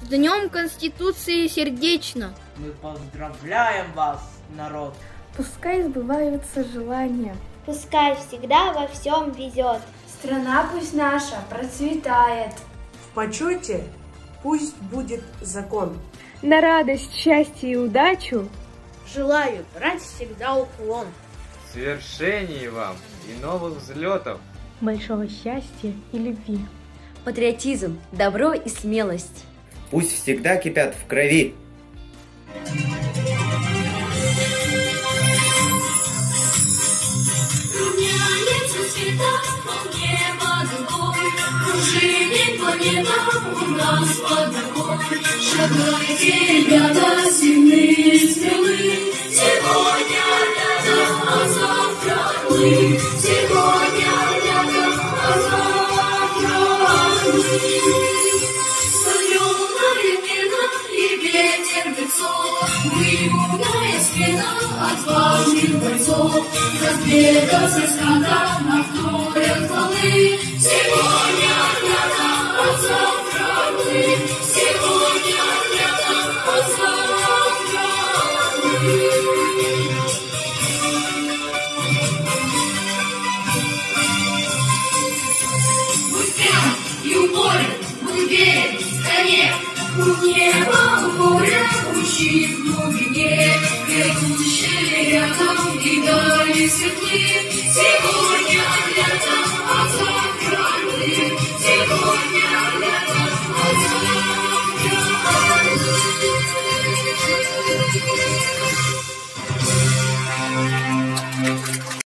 С Днем Конституции сердечно! Мы поздравляем вас, народ! Пускай сбываются желания. Пускай всегда во всем везет. Страна пусть наша процветает. В почете пусть будет закон. На радость, счастье и удачу Желаю брать всегда уклон. Свершений вам и новых взлетов. большого счастья и любви. Патриотизм, добро и смелость. Пусть всегда кипят в крови. Шагайте, ребята, сильные, смелые. Сегодня рядом, а завтра мы. Сегодня рядом, а завтра мы. Соленая пена и ветер в лицо. Мы юная спина отважных бойцов. Разбегаться скота на вторят хвалы. Сегодня рядом, а завтра мы. Сегодня рядом, а завтра мы. Мы прям и упорен, мы верим в стране. У неба, у моря, лучи в глубине. Ведущие рядом и дали светлы. Сегодня